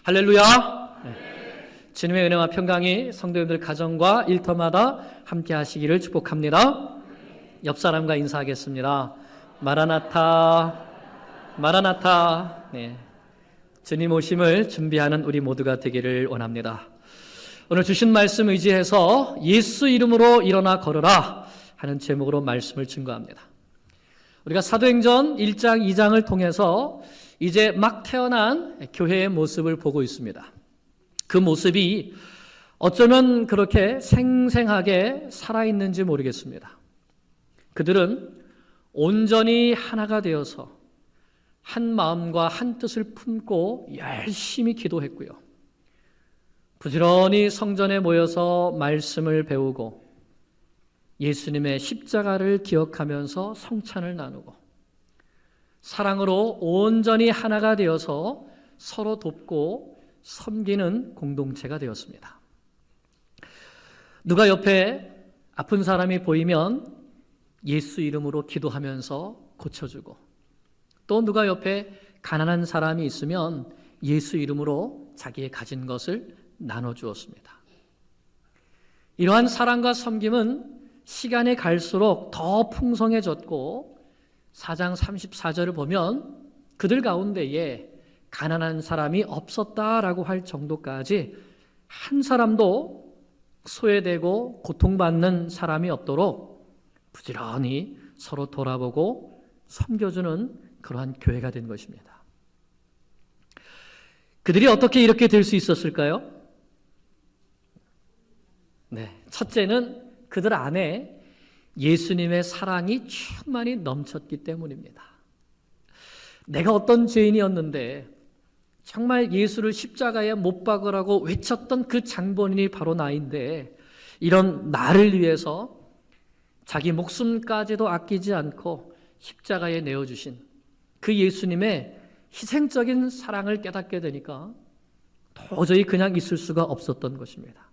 할렐루야. 주님의 은혜와 평강이 성도님들 가정과 일터마다 함께 하시기를 축복합니다. 옆 사람과 인사하겠습니다. 마라나타, 마라나타. 네. 주님 오심을 준비하는 우리 모두가 되기를 원합니다. 오늘 주신 말씀 의지해서 예수 이름으로 일어나 걸어라 하는 제목으로 말씀을 증거합니다. 우리가 사도행전 1장, 2장을 통해서 이제 막 태어난 교회의 모습을 보고 있습니다. 그 모습이 어쩌면 그렇게 생생하게 살아있는지 모르겠습니다. 그들은 온전히 하나가 되어서 한 마음과 한 뜻을 품고 열심히 기도했고요. 부지런히 성전에 모여서 말씀을 배우고 예수님의 십자가를 기억하면서 성찬을 나누고 사랑으로 온전히 하나가 되어서 서로 돕고 섬기는 공동체가 되었습니다. 누가 옆에 아픈 사람이 보이면 예수 이름으로 기도하면서 고쳐주고, 또 누가 옆에 가난한 사람이 있으면 예수 이름으로 자기의 가진 것을 나눠주었습니다. 이러한 사랑과 섬김은 시간이 갈수록 더 풍성해졌고 4장 34절을 보면 그들 가운데에 가난한 사람이 없었다라고 할 정도까지 한 사람도 소외되고 고통받는 사람이 없도록 부지런히 서로 돌아보고 섬겨주는 그러한 교회가 된 것입니다. 그들이 어떻게 이렇게 될 수 있었을까요? 네, 첫째는 그들 안에 예수님의 사랑이 충만히 넘쳤기 때문입니다. 내가 어떤 죄인이었는데 정말 예수를 십자가에 못 박으라고 외쳤던 그 장본인이 바로 나인데, 이런 나를 위해서 자기 목숨까지도 아끼지 않고 십자가에 내어주신 그 예수님의 희생적인 사랑을 깨닫게 되니까 도저히 그냥 있을 수가 없었던 것입니다.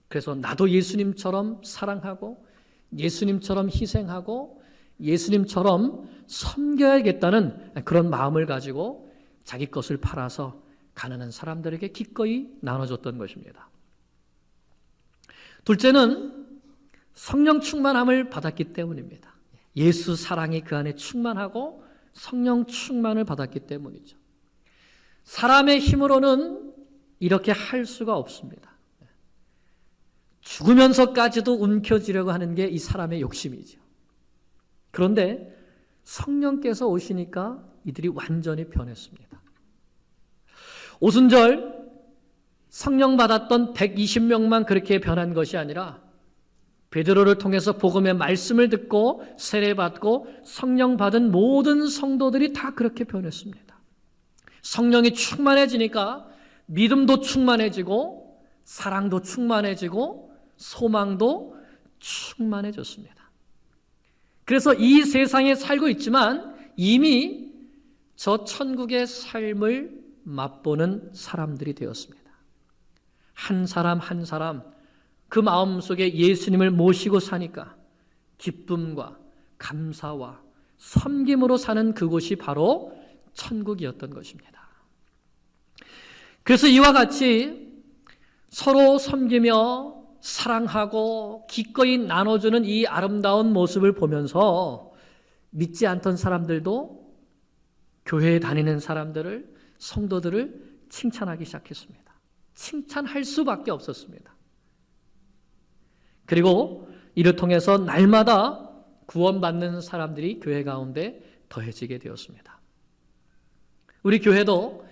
그래서 나도 예수님처럼 사랑하고 예수님처럼 희생하고 예수님처럼 섬겨야겠다는 그런 마음을 가지고 자기 것을 팔아서 가난한 사람들에게 기꺼이 나눠줬던 것입니다. 둘째는 성령 충만함을 받았기 때문입니다. 예수 사랑이 그 안에 충만하고 성령 충만을 받았기 때문이죠. 사람의 힘으로는 이렇게 할 수가 없습니다. 죽으면서까지도 움켜쥐려고 하는 게 이 사람의 욕심이죠. 그런데 성령께서 오시니까 이들이 완전히 변했습니다. 오순절 성령 받았던 120명만 그렇게 변한 것이 아니라 베드로를 통해서 복음의 말씀을 듣고 세례받고 성령 받은 모든 성도들이 다 그렇게 변했습니다. 성령이 충만해지니까 믿음도 충만해지고 사랑도 충만해지고 소망도 충만해졌습니다. 그래서 이 세상에 살고 있지만 이미 저 천국의 삶을 맛보는 사람들이 되었습니다. 한 사람 한 사람 그 마음속에 예수님을 모시고 사니까 기쁨과 감사와 섬김으로 사는 그곳이 바로 천국이었던 것입니다. 그래서 이와 같이 서로 섬기며 사랑하고 기꺼이 나눠주는 이 아름다운 모습을 보면서 믿지 않던 사람들도 교회에 다니는 사람들을, 성도들을 칭찬하기 시작했습니다. 칭찬할 수밖에 없었습니다. 그리고 이를 통해서 날마다 구원받는 사람들이 교회 가운데 더해지게 되었습니다. 우리 교회도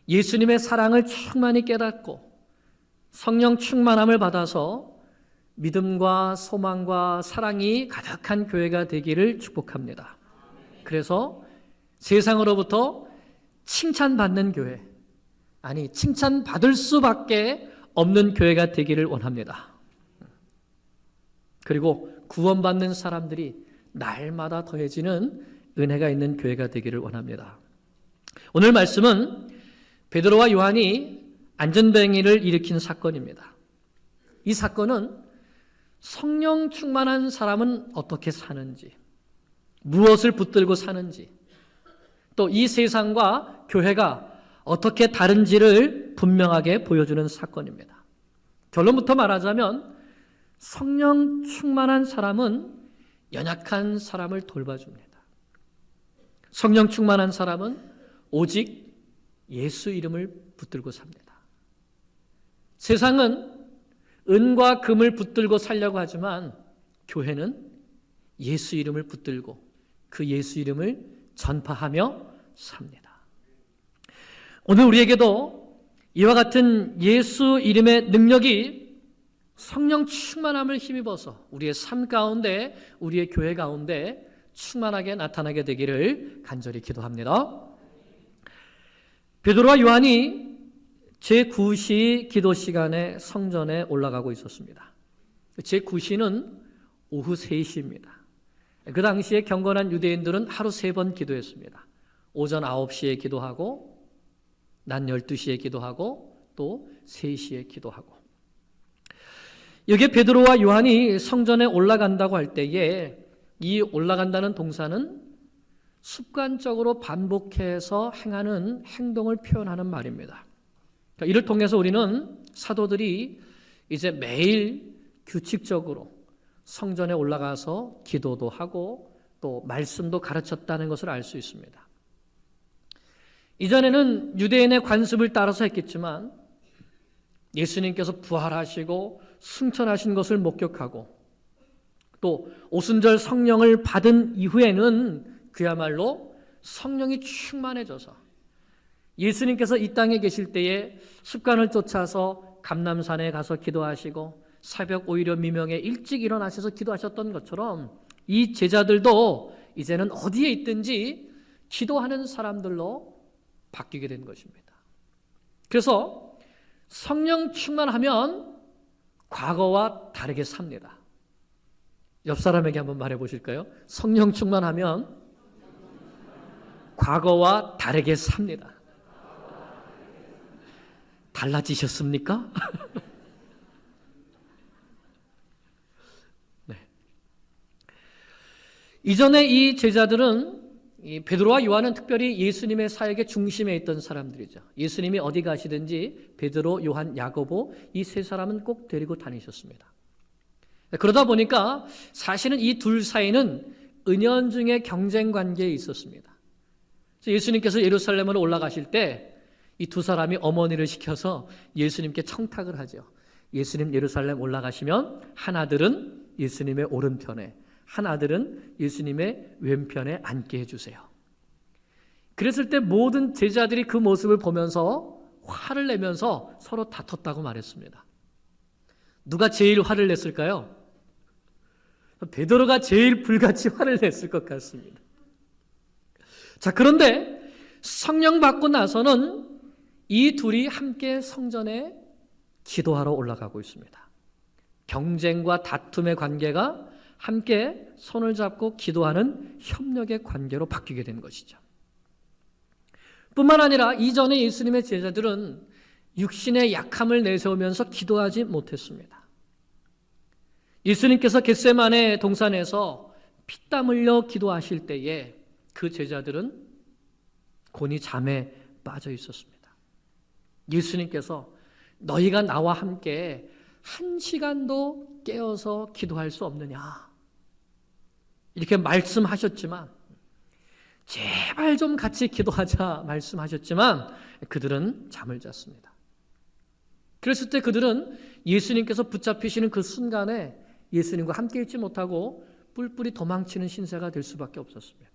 예수님의 사랑을 충만히 깨닫고 성령 충만함을 받아서 믿음과 소망과 사랑이 가득한 교회가 되기를 축복합니다. 그래서 세상으로부터 칭찬받는 교회, 아니 칭찬받을 수밖에 없는 교회가 되기를 원합니다. 그리고 구원받는 사람들이 날마다 더해지는 은혜가 있는 교회가 되기를 원합니다. 오늘 말씀은 베드로와 요한이 안전뱅이를 일으킨 사건입니다. 이 사건은 성령 충만한 사람은 어떻게 사는지, 무엇을 붙들고 사는지, 또 이 세상과 교회가 어떻게 다른지를 것을 분명하게 보여주는 사건입니다. 결론부터 말하자면 성령 충만한 사람은 연약한 사람을 돌봐줍니다. 성령 충만한 사람은 오직 예수 이름을 붙들고 삽니다. 세상은 은과 금을 붙들고 살려고 하지만 교회는 예수 이름을 붙들고 그 예수 이름을 전파하며 삽니다. 오늘 우리에게도 이와 같은 예수 이름의 능력이 성령 충만함을 힘입어서 우리의 삶 가운데, 우리의 교회 가운데 충만하게 나타나게 되기를 간절히 기도합니다. 베드로와 요한이 제9시 기도 시간에 성전에 올라가고 있었습니다. 제9시는 오후 3시입니다. 그 당시에 경건한 유대인들은 하루 3번 기도했습니다. 오전 9시에 기도하고 낮 12시에 기도하고 또 3시에 기도하고. 여기에 베드로와 요한이 성전에 올라간다고 할 때에 이 올라간다는 동사는 습관적으로 반복해서 행하는 행동을 표현하는 말입니다. 그러니까 이를 통해서 우리는 사도들이 이제 매일 규칙적으로 성전에 올라가서 기도도 하고 또 말씀도 가르쳤다는 것을 알 수 있습니다. 이전에는 유대인의 관습을 따라서 했겠지만 예수님께서 부활하시고 승천하신 것을 목격하고 또 오순절 성령을 받은 이후에는 그야말로 성령이 충만해져서 예수님께서 이 땅에 계실 때에 습관을 쫓아서 감람산에 가서 기도하시고 새벽 오히려 미명에 일찍 일어나셔서 기도하셨던 것처럼 이 제자들도 이제는 어디에 있든지 기도하는 사람들로 바뀌게 된 것입니다. 그래서 성령 충만하면 과거와 다르게 삽니다. 옆 사람에게 한번 말해 보실까요? 성령 충만하면 과거와 다르게 삽니다. 달라지셨습니까? 네. 이전에 이 제자들은 베드로와 요한은 특별히 예수님의 사역의 중심에 있던 사람들이죠. 예수님이 어디 가시든지 베드로, 요한, 야고보 이 세 사람은 꼭 데리고 다니셨습니다. 그러다 보니까 사실은 이 둘 사이는 은연중에 경쟁 관계에 있었습니다. 예수님께서 예루살렘으로 올라가실 때 이 두 사람이 어머니를 시켜서 예수님께 청탁을 하죠. 예수님 예루살렘 올라가시면 한 아들은 예수님의 오른편에, 한 아들은 예수님의 왼편에 앉게 해주세요. 그랬을 때 모든 제자들이 그 모습을 보면서 화를 내면서 서로 다퉜다고 말했습니다. 누가 제일 화를 냈을까요? 베드로가 제일 불같이 화를 냈을 것 같습니다. 자, 그런데 성령 받고 나서는 이 둘이 함께 성전에 기도하러 올라가고 있습니다. 경쟁과 다툼의 관계가 함께 손을 잡고 기도하는 협력의 관계로 바뀌게 된 것이죠. 뿐만 아니라 이전에 예수님의 제자들은 육신의 약함을 내세우면서 기도하지 못했습니다. 예수님께서 겟세마네 동산에서 피땀 흘려 기도하실 때에 그 제자들은 곤히 잠에 빠져 있었습니다. 예수님께서 너희가 나와 함께 1시간도 깨어서 기도할 수 없느냐 이렇게 말씀하셨지만 제발 좀 같이 기도하자 말씀하셨지만 그들은 잠을 잤습니다. 그랬을 때 그들은 예수님께서 붙잡히시는 그 순간에 예수님과 함께 있지 못하고 뿔뿔이 도망치는 신세가 될 수밖에 없었습니다.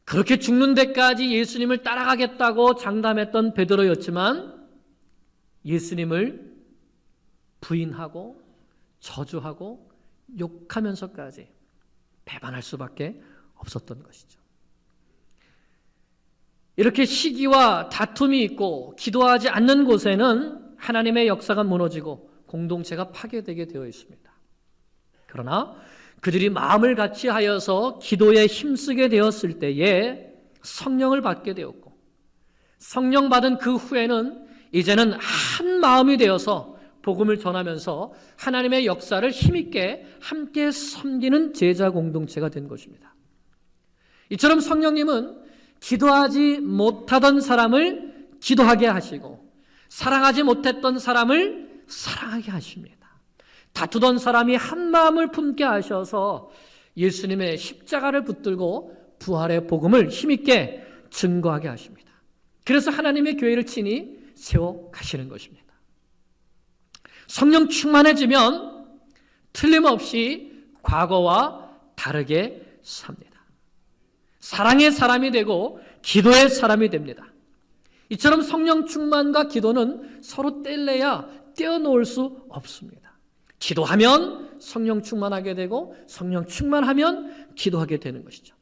그렇게 죽는 데까지 예수님을 따라가겠다고 장담했던 베드로였지만 예수님을 부인하고 저주하고 욕하면서까지 배반할 수밖에 없었던 것이죠. 이렇게 시기와 다툼이 있고 기도하지 않는 곳에는 하나님의 역사가 무너지고 공동체가 파괴되게 되어 있습니다. 그러나 그들이 마음을 같이 하여서 기도에 힘쓰게 되었을 때에 성령을 받게 되었고 성령 받은 그 후에는 이제는 한 마음이 되어서 복음을 전하면서 하나님의 역사를 힘있게 함께 섬기는 제자 공동체가 된 것입니다. 이처럼 성령님은 기도하지 못하던 사람을 기도하게 하시고 사랑하지 못했던 사람을 사랑하게 하십니다. 다투던 사람이 한 마음을 품게 하셔서 예수님의 십자가를 붙들고 부활의 복음을 힘있게 증거하게 하십니다. 그래서 하나님의 교회를 친히 세워 가시는 것입니다. 성령 충만해지면 틀림없이 과거와 다르게 삽니다. 사랑의 사람이 되고 기도의 사람이 됩니다. 이처럼 성령 충만과 기도는 서로 뗄래야 떼어놓을 수 없습니다. 기도하면 성령 충만하게 되고 성령 충만하면 기도하게 되는 것이죠.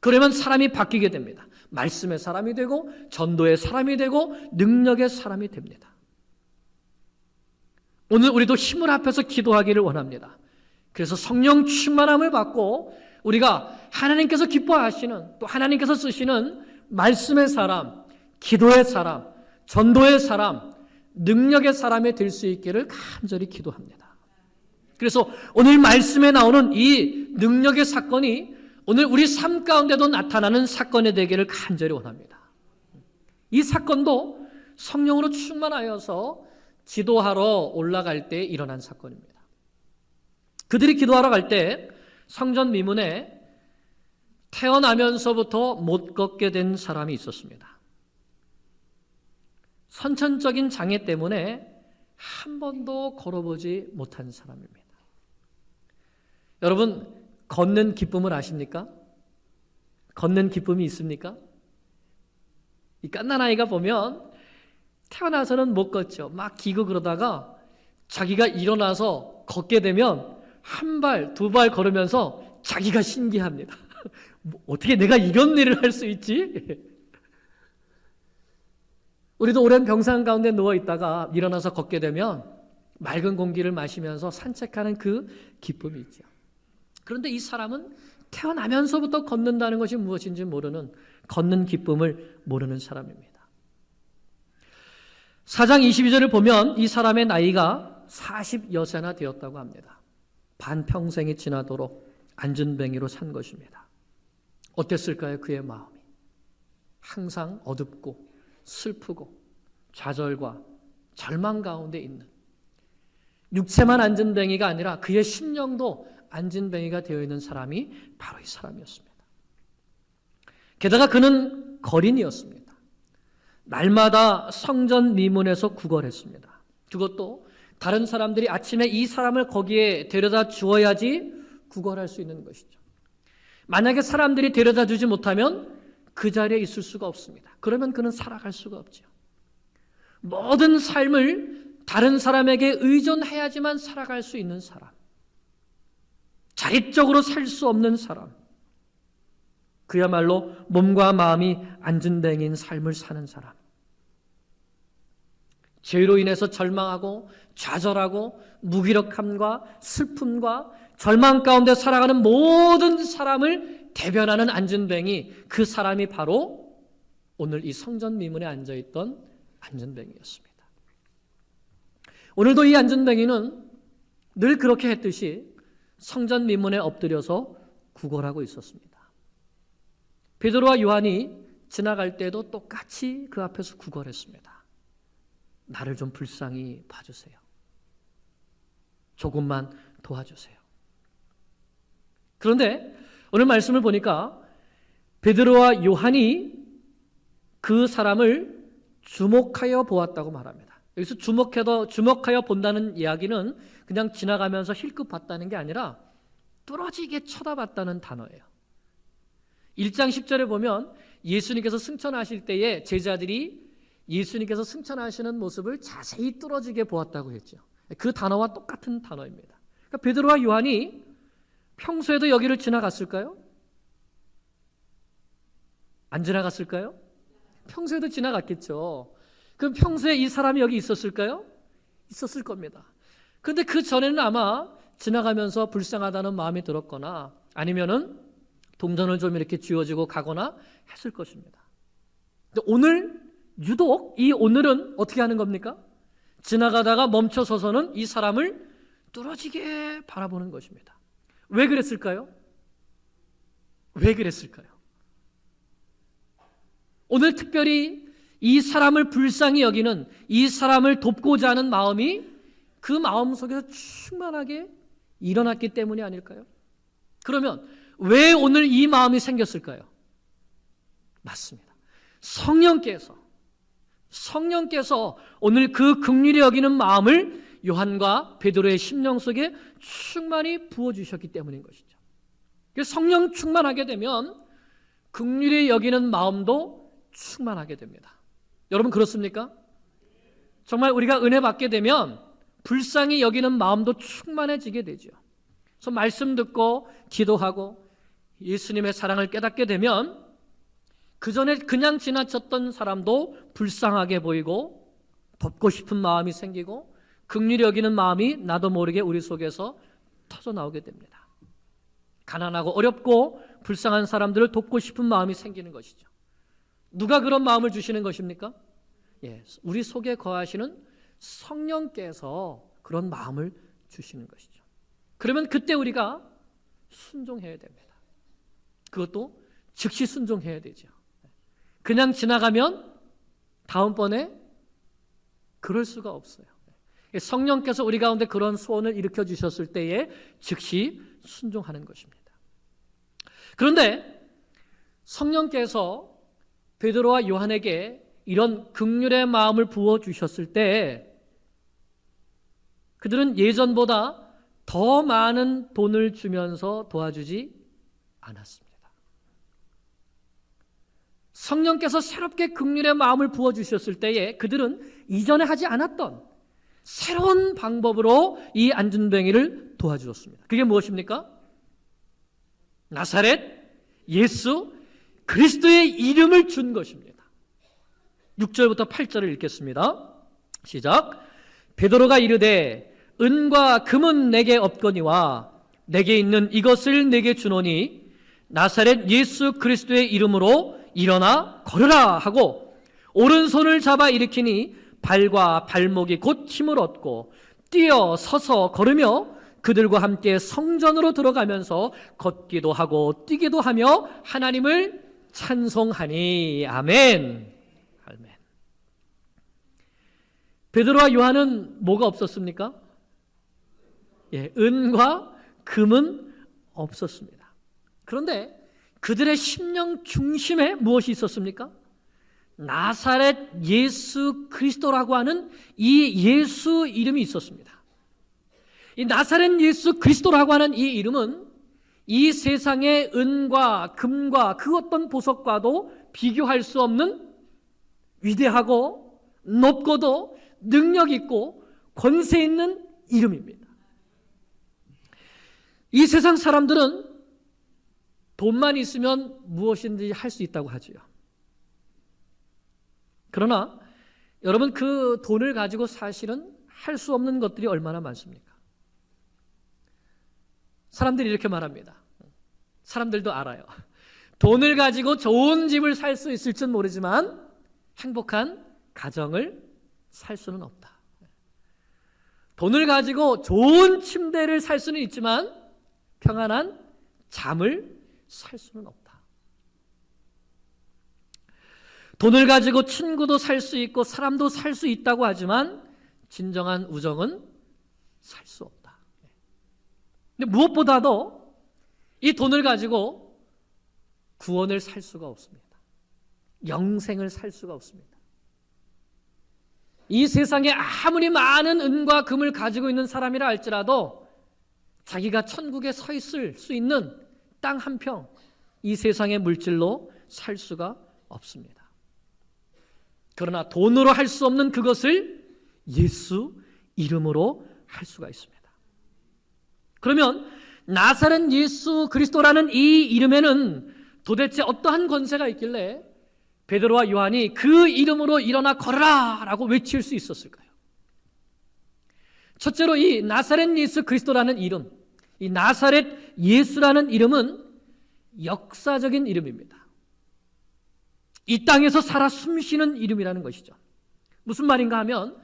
그러면 사람이 바뀌게 됩니다. 말씀의 사람이 되고 전도의 사람이 되고 능력의 사람이 됩니다. 오늘 우리도 힘을 합해서 기도하기를 원합니다. 그래서 성령 충만함을 받고 우리가 하나님께서 기뻐하시는 또 하나님께서 쓰시는 말씀의 사람, 기도의 사람, 전도의 사람, 능력의 사람이 될 수 있기를 간절히 기도합니다. 그래서 오늘 말씀에 나오는 이 능력의 사건이 오늘 우리 삶 가운데도 나타나는 사건이 되기를 간절히 원합니다. 이 사건도 성령으로 충만하여서 기도하러 올라갈 때 일어난 사건입니다. 그들이 기도하러 갈 때 성전 미문에 태어나면서부터 못 걷게 된 사람이 있었습니다. 선천적인 장애 때문에 한 번도 걸어보지 못한 사람입니다. 여러분, 걷는 기쁨을 아십니까? 걷는 기쁨이 있습니까? 이 갓난 아이가 보면 태어나서는 못 걷죠. 막 기고 그러다가 자기가 일어나서 걷게 되면 한 발, 두 발 걸으면서 자기가 신기합니다. 어떻게 내가 이런 일을 할 수 있지? 우리도 오랜 병상 가운데 누워 있다가 일어나서 걷게 되면 맑은 공기를 마시면서 산책하는 그 기쁨이 있죠. 그런데 이 사람은 태어나면서부터 걷는다는 것이 무엇인지 모르는, 걷는 기쁨을 모르는 사람입니다. 4장 22절을 보면 이 사람의 나이가 40여세나 되었다고 합니다. 반평생이 지나도록 안전뱅이로 산 것입니다. 어땠을까요? 그의 마음이. 항상 어둡고 슬프고 좌절과 절망 가운데 있는, 육체만 안전뱅이가 아니라 그의 심령도 안전뱅이가 되어 있는 사람이 바로 이 사람이었습니다. 게다가 그는 거린이었습니다. 날마다 성전 미문에서 구걸했습니다. 그것도 다른 사람들이 아침에 이 사람을 거기에 데려다 주어야지 구걸할 수 있는 것이죠. 만약에 사람들이 데려다 주지 못하면 그 자리에 있을 수가 없습니다. 그러면 그는 살아갈 수가 없죠. 모든 삶을 다른 사람에게 의존해야지만 살아갈 수 있는 사람, 자립적으로 살 수 없는 사람, 그야말로 몸과 마음이 안전뱅이인 삶을 사는 사람, 죄로 인해서 절망하고 좌절하고 무기력함과 슬픔과 절망 가운데 살아가는 모든 사람을 대변하는 안전뱅이, 그 사람이 바로 오늘 이 성전 미문에 앉아있던 안전뱅이였습니다. 오늘도 이 안전뱅이는 늘 그렇게 했듯이 성전 미문에 엎드려서 구걸하고 있었습니다. 베드로와 요한이 지나갈 때도 똑같이 그 앞에서 구걸했습니다. 나를 좀 불쌍히 봐주세요. 조금만 도와주세요. 그런데 오늘 말씀을 보니까 베드로와 요한이 그 사람을 주목하여 보았다고 말합니다. 여기서 주목하여 본다는 이야기는 그냥 지나가면서 힐끗 봤다는 게 아니라 뚫어지게 쳐다봤다는 단어예요. 1장 10절에 보면 예수님께서 승천하실 때에 제자들이 예수님께서 승천하시는 모습을 자세히 뚫어지게 보았다고 했죠. 그 단어와 똑같은 단어입니다. 그러니까 베드로와 요한이 평소에도 여기를 지나갔을까요? 안 지나갔을까요? 평소에도 지나갔겠죠. 그럼 평소에 이 사람이 여기 있었을까요? 있었을 겁니다. 그런데 그 전에는 아마 지나가면서 불쌍하다는 마음이 들었거나 아니면은 동전을 좀 이렇게 쥐어주고 가거나 했을 것입니다. 근데 오늘 유독 이 오늘은 어떻게 하는 겁니까? 지나가다가 멈춰서서는 이 사람을 뚫어지게 바라보는 것입니다. 왜 그랬을까요? 왜 그랬을까요? 오늘 특별히 이 사람을 불쌍히 여기는, 이 사람을 돕고자 하는 마음이 그 마음 속에서 충만하게 일어났기 때문이 아닐까요? 그러면 왜 오늘 이 마음이 생겼을까요? 맞습니다. 성령께서 오늘 그 긍휼히 여기는 마음을 요한과 베드로의 심령 속에 충만히 부어주셨기 때문인 것이죠. 그래서 성령 충만하게 되면 긍휼히 여기는 마음도 충만하게 됩니다. 여러분 그렇습니까? 정말 우리가 은혜 받게 되면 불쌍히 여기는 마음도 충만해지게 되죠. 그래서 말씀 듣고 기도하고 예수님의 사랑을 깨닫게 되면 그 전에 그냥 지나쳤던 사람도 불쌍하게 보이고 돕고 싶은 마음이 생기고 긍휼히 여기는 마음이 나도 모르게 우리 속에서 터져 나오게 됩니다. 가난하고 어렵고 불쌍한 사람들을 돕고 싶은 마음이 생기는 것이죠. 누가 그런 마음을 주시는 것입니까? 예, 우리 속에 거하시는 성령께서 그런 마음을 주시는 것이죠. 그러면 그때 우리가 순종해야 됩니다. 그것도 즉시 순종해야 되죠. 그냥 지나가면 다음번에 그럴 수가 없어요. 성령께서 우리 가운데 그런 소원을 일으켜 주셨을 때에 즉시 순종하는 것입니다. 그런데 성령께서 베드로와 요한에게 이런 긍휼의 마음을 부어 주셨을 때 그들은 예전보다 더 많은 돈을 주면서 도와주지 않았습니다. 성령께서 새롭게 긍휼의 마음을 부어 주셨을 때에 그들은 이전에 하지 않았던 새로운 방법으로 이 안진뱅이를 도와주었습니다. 그게 무엇입니까? 나사렛 예수 그리스도의 이름을 준 것입니다. 6절부터 8절을 읽겠습니다. 시작. 베드로가 이르되 은과 금은 내게 없거니와 내게 있는 이것을 내게 주노니 나사렛 예수 그리스도의 이름으로 일어나 걸으라 하고 오른손을 잡아 일으키니 발과 발목이 곧 힘을 얻고 뛰어 서서 걸으며 그들과 함께 성전으로 들어가면서 걷기도 하고 뛰기도 하며 하나님을 찬송하니. 아멘. 아멘. 베드로와 요한은 뭐가 없었습니까? 예, 은과 금은 없었습니다. 그런데 그들의 심령 중심에 무엇이 있었습니까? 나사렛 예수 그리스도라고 하는 이 예수 이름이 있었습니다. 이 나사렛 예수 그리스도라고 하는 이 이름은 이 세상의 은과 금과 그 어떤 보석과도 비교할 수 없는 위대하고 높고도 능력 있고 권세 있는 이름입니다. 이 세상 사람들은 돈만 있으면 무엇인지 할 수 있다고 하지요. 그러나 여러분 그 돈을 가지고 사실은 할 수 없는 것들이 얼마나 많습니까? 사람들이 이렇게 말합니다. 사람들도 알아요. 돈을 가지고 좋은 집을 살 수 있을지는 모르지만 행복한 가정을 살 수는 없다. 돈을 가지고 좋은 침대를 살 수는 있지만 평안한 잠을 살 수는 없다. 돈을 가지고 친구도 살 수 있고 사람도 살 수 있다고 하지만 진정한 우정은 살 수 없다. 근데 무엇보다도 이 돈을 가지고 구원을 살 수가 없습니다. 영생을 살 수가 없습니다. 이 세상에 아무리 많은 은과 금을 가지고 있는 사람이라 할지라도 자기가 천국에 서 있을 수 있는 땅 한 평, 이 세상의 물질로 살 수가 없습니다. 그러나 돈으로 할 수 없는 그것을 예수 이름으로 할 수가 있습니다. 그러면 나사렛 예수 그리스도라는 이 이름에는 도대체 어떠한 권세가 있길래 베드로와 요한이 그 이름으로 일어나 걸어라 라고 외칠 수 있었을까요? 첫째로 이 나사렛 예수 그리스도라는 이름, 이 나사렛 예수라는 이름은 역사적인 이름입니다. 이 땅에서 살아 숨쉬는 이름이라는 것이죠. 무슨 말인가 하면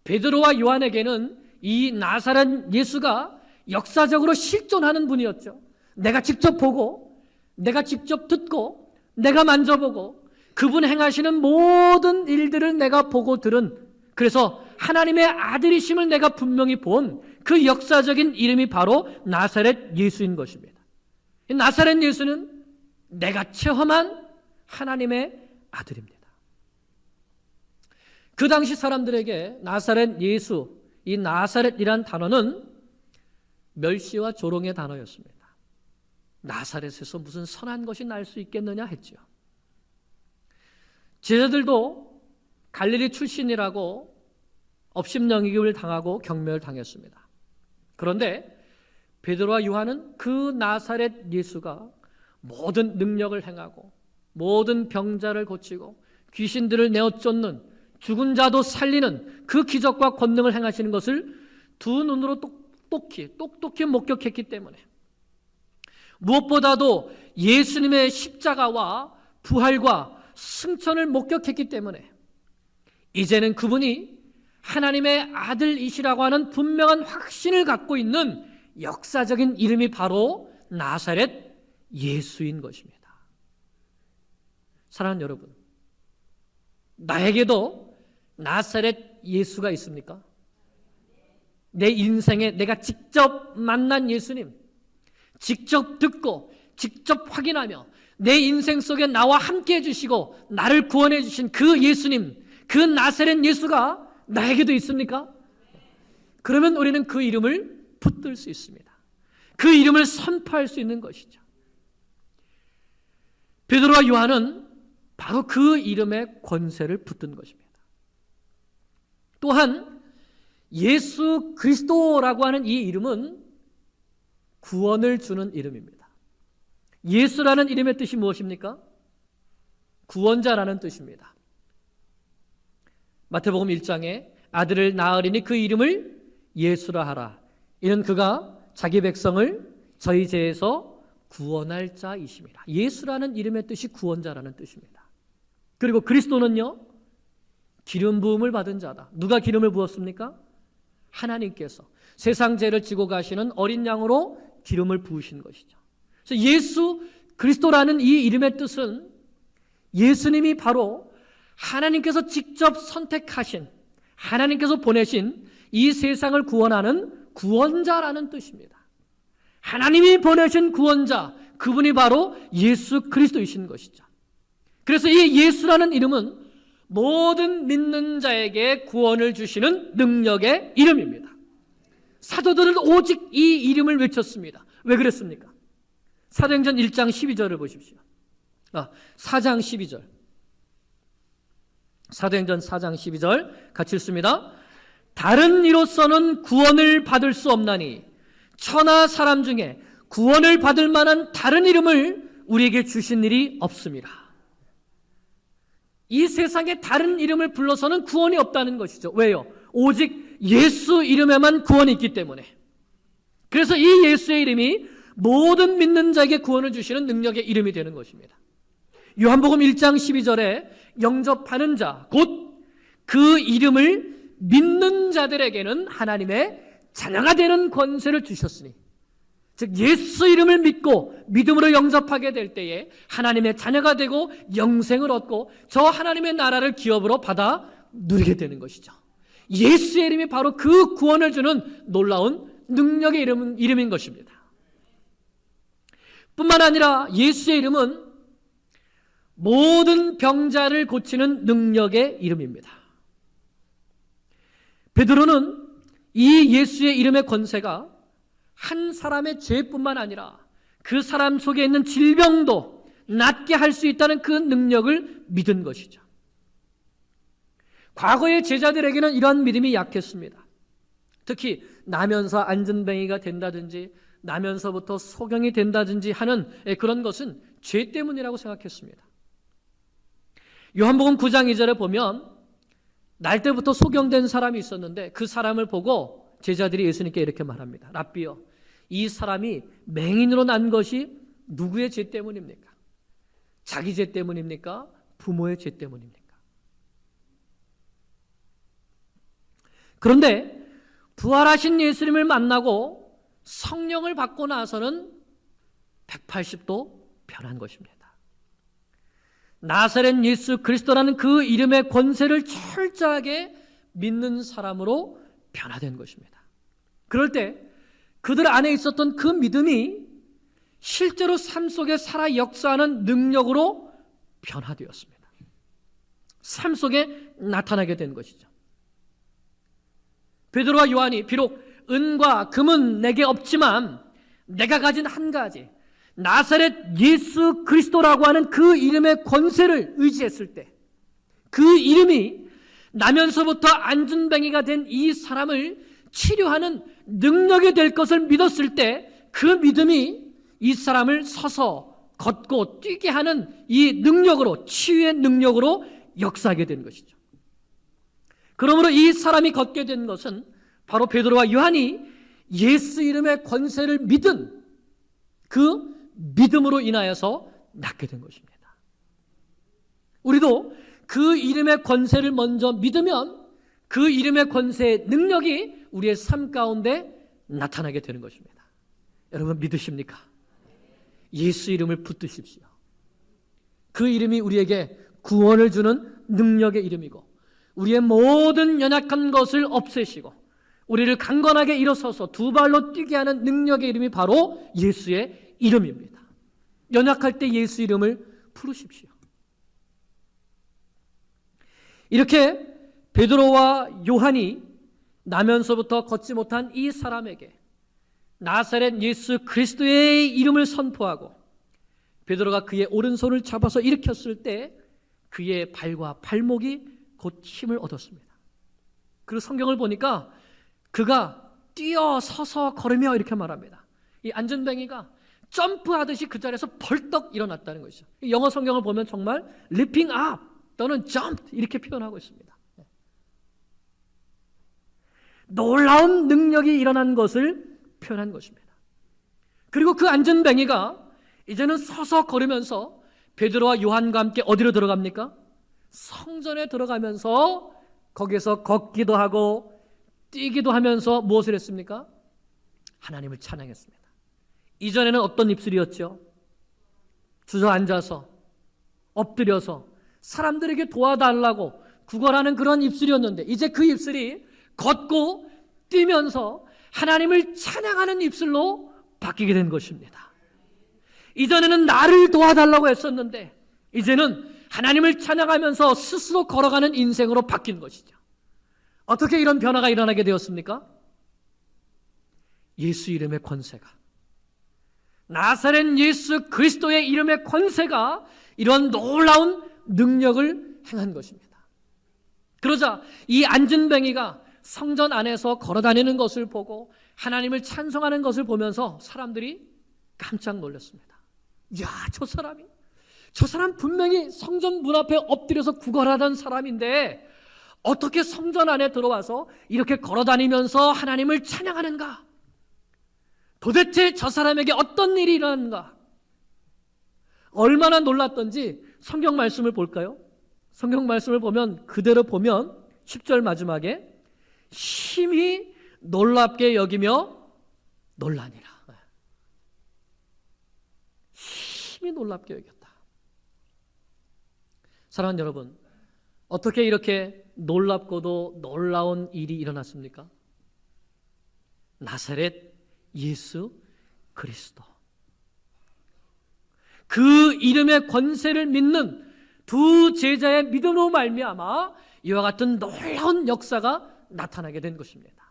베드로와 요한에게는 이 나사렛 예수가 역사적으로 실존하는 분이었죠. 내가 직접 보고 내가 직접 듣고 내가 만져보고 그분 행하시는 모든 일들을 내가 보고 들은, 그래서 하나님의 아들이심을 내가 분명히 본 그 역사적인 이름이 바로 나사렛 예수인 것입니다. 나사렛 예수는 내가 체험한 하나님의 아들입니다. 그 당시 사람들에게 나사렛 예수, 이 나사렛이란 단어는 멸시와 조롱의 단어였습니다. 나사렛에서 무슨 선한 것이 날 수 있겠느냐 했죠. 제자들도 갈릴리 출신이라고 업심여김을 당하고 경멸을 당했습니다. 그런데 베드로와 요한은 그 나사렛 예수가 모든 능력을 행하고 모든 병자를 고치고 귀신들을 내어 쫓는, 죽은 자도 살리는 그 기적과 권능을 행하시는 것을 두 눈으로 똑똑히 목격했기 때문에, 무엇보다도 예수님의 십자가와 부활과 승천을 목격했기 때문에 이제는 그분이 하나님의 아들이시라고 하는 분명한 확신을 갖고 있는 역사적인 이름이 바로 나사렛 예수인 것입니다. 사랑하는 여러분, 나에게도 나사렛 예수가 있습니까? 내 인생에 내가 직접 만난 예수님, 직접 듣고 직접 확인하며 내 인생 속에 나와 함께 해주시고 나를 구원해 주신 그 예수님, 그 나사렛 예수가 나에게도 있습니까? 그러면 우리는 그 이름을 붙들 수 있습니다. 그 이름을 선포할 수 있는 것이죠. 베드로와 요한은 바로 그 이름의 권세를 붙든 것입니다. 또한 예수 그리스도라고 하는 이 이름은 구원을 주는 이름입니다. 예수라는 이름의 뜻이 무엇입니까? 구원자라는 뜻입니다. 마태복음 1장에 아들을 낳으리니 그 이름을 예수라 하라. 이는 그가 자기 백성을 저희 죄에서 구원할 자이심이라. 예수라는 이름의 뜻이 구원자라는 뜻입니다. 그리고 그리스도는요, 기름 부음을 받은 자다. 누가 기름을 부었습니까? 하나님께서 세상 죄를 지고 가시는 어린 양으로 기름을 부으신 것이죠. 그래서 예수 그리스도라는 이 이름의 뜻은 예수님이 바로 하나님께서 직접 선택하신, 하나님께서 보내신 이 세상을 구원하는 구원자라는 뜻입니다. 하나님이 보내신 구원자, 그분이 바로 예수 그리스도이신 것이죠. 그래서 이 예수라는 이름은 모든 믿는 자에게 구원을 주시는 능력의 이름입니다. 사도들은 오직 이 이름을 외쳤습니다. 왜 그랬습니까? 사도행전 1장 12절을 보십시오. 4장 12절. 사도행전 4장 12절 같이 읽습니다. 다른 이로서는 구원을 받을 수 없나니 천하 사람 중에 구원을 받을 만한 다른 이름을 우리에게 주신 일이 없습니다. 이 세상에 다른 이름을 불러서는 구원이 없다는 것이죠. 왜요? 오직 예수 이름에만 구원이 있기 때문에. 그래서 이 예수의 이름이 모든 믿는 자에게 구원을 주시는 능력의 이름이 되는 것입니다. 요한복음 1장 12절에 영접하는 자, 곧 그 이름을 믿는 자들에게는 하나님의 자녀가 되는 권세를 주셨으니, 즉 예수 이름을 믿고 믿음으로 영접하게 될 때에 하나님의 자녀가 되고 영생을 얻고 저 하나님의 나라를 기업으로 받아 누리게 되는 것이죠. 예수의 이름이 바로 그 구원을 주는 놀라운 능력의 이름인 것입니다. 뿐만 아니라 예수의 이름은 모든 병자를 고치는 능력의 이름입니다. 베드로는 이 예수의 이름의 권세가 한 사람의 죄뿐만 아니라 그 사람 속에 있는 질병도 낫게 할 수 있다는 그 능력을 믿은 것이죠. 과거의 제자들에게는 이러한 믿음이 약했습니다. 특히 나면서 안전뱅이가 된다든지 나면서부터 소경이 된다든지 하는 그런 것은 죄 때문이라고 생각했습니다. 요한복음 9장 2절에 보면 날 때부터 소경된 사람이 있었는데 그 사람을 보고 제자들이 예수님께 이렇게 말합니다. 랍비여, 이 사람이 맹인으로 난 것이 누구의 죄 때문입니까? 자기 죄 때문입니까? 부모의 죄 때문입니까? 그런데 부활하신 예수님을 만나고 성령을 받고 나서는 180도 변한 것입니다. 나사렛 예수 그리스도라는 그 이름의 권세를 철저하게 믿는 사람으로 변화된 것입니다. 그럴 때 그들 안에 있었던 그 믿음이 실제로 삶 속에 살아 역사하는 능력으로 변화되었습니다. 삶 속에 나타나게 된 것이죠. 베드로와 요한이 비록 은과 금은 내게 없지만 내가 가진 한 가지, 나사렛 예수 그리스도라고 하는 그 이름의 권세를 의지했을 때, 그 이름이 나면서부터 안진뱅이가 된 이 사람을 치료하는 능력이 될 것을 믿었을 때, 그 믿음이 이 사람을 서서 걷고 뛰게 하는 이 능력으로, 치유의 능력으로 역사하게 된 것이죠. 그러므로 이 사람이 걷게 된 것은 바로 베드로와 요한이 예수 이름의 권세를 믿은 그 믿음으로 인하여서 낫게 된 것입니다. 우리도 그 이름의 권세를 먼저 믿으면 그 이름의 권세의 능력이 우리의 삶 가운데 나타나게 되는 것입니다. 여러분 믿으십니까? 예수 이름을 붙드십시오. 그 이름이 우리에게 구원을 주는 능력의 이름이고, 우리의 모든 연약한 것을 없애시고 우리를 강건하게 일어서서 두 발로 뛰게 하는 능력의 이름이 바로 예수의 이름입니다. 연약할 때 예수 이름을 부르십시오. 이렇게 베드로와 요한이 나면서부터 걷지 못한 이 사람에게 나사렛 예수 그리스도의 이름을 선포하고, 베드로가 그의 오른손을 잡아서 일으켰을 때 그의 발과 발목이 곧 힘을 얻었습니다. 그리고 성경을 보니까 그가 뛰어 서서 걸으며 이렇게 말합니다. 이 안전뱅이가 점프하듯이 그 자리에서 벌떡 일어났다는 것이죠. 영어 성경을 보면 정말 leaping up 또는 jump 이렇게 표현하고 있습니다. 놀라운 능력이 일어난 것을 표현한 것입니다. 그리고 그 안전뱅이가 이제는 서서 걸으면서 베드로와 요한과 함께 어디로 들어갑니까? 성전에 들어가면서 거기서 걷기도 하고 뛰기도 하면서 무엇을 했습니까? 하나님을 찬양했습니다. 이전에는 어떤 입술이었죠? 주저앉아서 엎드려서 사람들에게 도와달라고 구걸하는 그런 입술이었는데, 이제 그 입술이 걷고 뛰면서 하나님을 찬양하는 입술로 바뀌게 된 것입니다. 이전에는 나를 도와달라고 했었는데 이제는 하나님을 찬양하면서 스스로 걸어가는 인생으로 바뀐 것이죠. 어떻게 이런 변화가 일어나게 되었습니까? 예수 이름의 권세가, 나사렛 예수 그리스도의 이름의 권세가 이런 놀라운 능력을 행한 것입니다. 그러자 이 안진뱅이가 성전 안에서 걸어다니는 것을 보고 하나님을 찬송하는 것을 보면서 사람들이 깜짝 놀랐습니다. 야, 저 사람 분명히 성전 문 앞에 엎드려서 구걸하던 사람인데 어떻게 성전 안에 들어와서 이렇게 걸어다니면서 하나님을 찬양하는가? 도대체 저 사람에게 어떤 일이 일어났는가? 얼마나 놀랐던지 성경 말씀을 볼까요? 성경 말씀을 보면 그대로 보면 10절 마지막에 심히 놀랍게 여기며 놀라니라. 심히 놀랍게 여겼다. 사랑하는 여러분, 어떻게 이렇게 놀랍고도 놀라운 일이 일어났습니까? 나사렛 예수 그리스도, 그 이름의 권세를 믿는 두 제자의 믿음으로 말미암아 이와 같은 놀라운 역사가 나타나게 된 것입니다.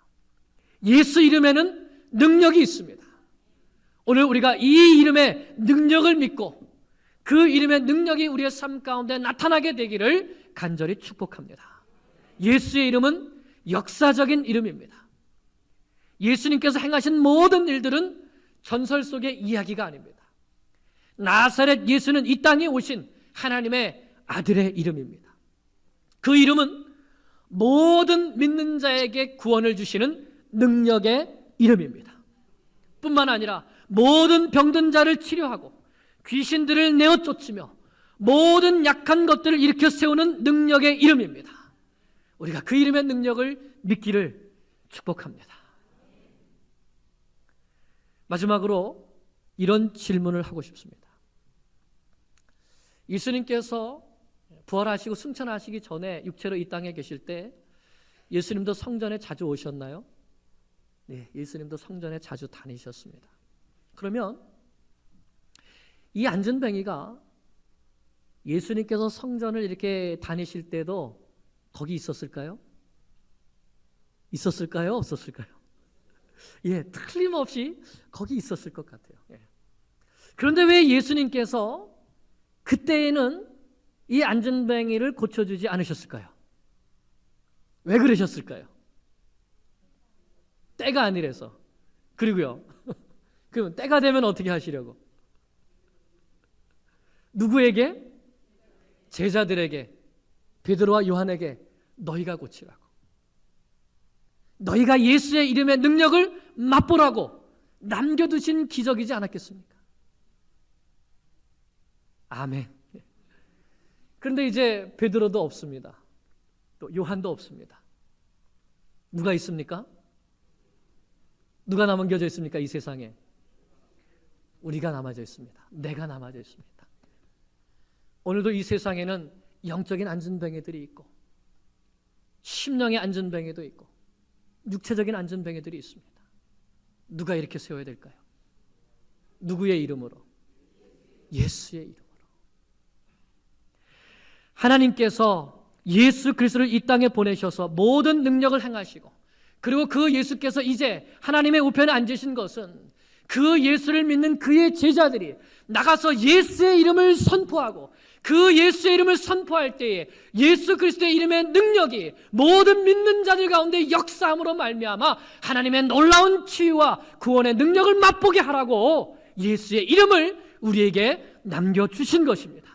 예수 이름에는 능력이 있습니다. 오늘 우리가 이 이름의 능력을 믿고 그 이름의 능력이 우리의 삶 가운데 나타나게 되기를 간절히 축복합니다. 예수의 이름은 역사적인 이름입니다. 예수님께서 행하신 모든 일들은 전설 속의 이야기가 아닙니다. 나사렛 예수는 이 땅에 오신 하나님의 아들의 이름입니다. 그 이름은 모든 믿는 자에게 구원을 주시는 능력의 이름입니다. 뿐만 아니라 모든 병든 자를 치료하고 귀신들을 내어 쫓으며 모든 약한 것들을 일으켜 세우는 능력의 이름입니다. 우리가 그 이름의 능력을 믿기를 축복합니다. 마지막으로 이런 질문을 하고 싶습니다. 예수님께서 부활하시고 승천하시기 전에 육체로 이 땅에 계실 때 예수님도 성전에 자주 오셨나요? 네, 예수님도 성전에 자주 다니셨습니다. 그러면 이 안전뱅이가 예수님께서 성전을 이렇게 다니실 때도 거기 있었을까요? 있었을까요? 없었을까요? 예, 틀림없이 거기 있었을 것 같아요. 예. 그런데 왜 예수님께서 그때에는 이 안전뱅이를 고쳐주지 않으셨을까요? 왜 그러셨을까요? 때가 아니라서. 그리고요, 그럼 때가 되면 어떻게 하시려고? 누구에게? 제자들에게, 베드로와 요한에게 너희가 고치라고. 너희가 예수의 이름의 능력을 맛보라고 남겨두신 기적이지 않았겠습니까? 아멘. 그런데 이제 베드로도 없습니다. 또 요한도 없습니다. 누가 있습니까? 누가 남겨져 있습니까? 이 세상에 우리가 남아져 있습니다. 내가 남아져 있습니다. 오늘도 이 세상에는 영적인 안전뱅이들이 있고 심령의 안전뱅이도 있고 육체적인 안전뱅이들이 있습니다. 누가 이렇게 세워야 될까요? 누구의 이름으로? 예수의 이름으로. 하나님께서 예수 그리스도를 이 땅에 보내셔서 모든 능력을 행하시고, 그리고 그 예수께서 이제 하나님의 우편에 앉으신 것은 그 예수를 믿는 그의 제자들이 나가서 예수의 이름을 선포하고, 그 예수의 이름을 선포할 때에 예수 그리스도의 이름의 능력이 모든 믿는 자들 가운데 역사함으로 말미암아 하나님의 놀라운 치유와 구원의 능력을 맛보게 하라고 예수의 이름을 우리에게 남겨주신 것입니다.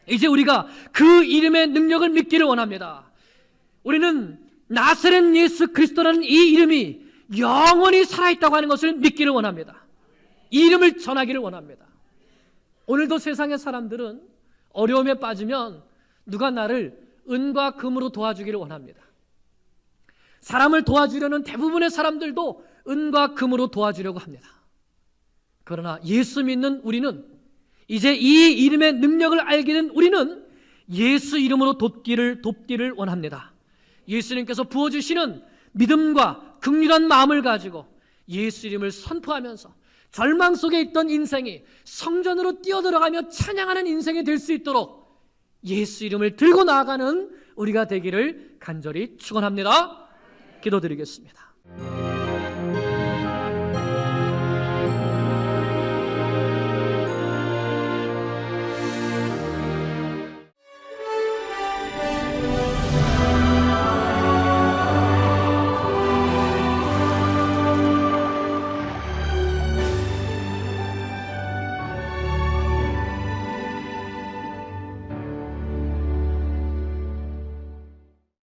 이제 우리가 그 이름의 능력을 믿기를 원합니다. 우리는 나사렛 예수 그리스도라는 이 이름이 영원히 살아있다고 하는 것을 믿기를 원합니다. 이 이름을 전하기를 원합니다. 오늘도 세상의 사람들은 어려움에 빠지면 누가 나를 은과 금으로 도와주기를 원합니다. 사람을 도와주려는 대부분의 사람들도 은과 금으로 도와주려고 합니다. 그러나 예수 믿는 우리는, 이제 이 이름의 능력을 알게 된 우리는 예수 이름으로 돕기를 원합니다. 예수님께서 부어주시는 믿음과 긍휼한 마음을 가지고 예수 이름을 선포하면서 절망 속에 있던 인생이 성전으로 뛰어들어가며 찬양하는 인생이 될 수 있도록 예수 이름을 들고 나아가는 우리가 되기를 간절히 축원합니다. 기도드리겠습니다.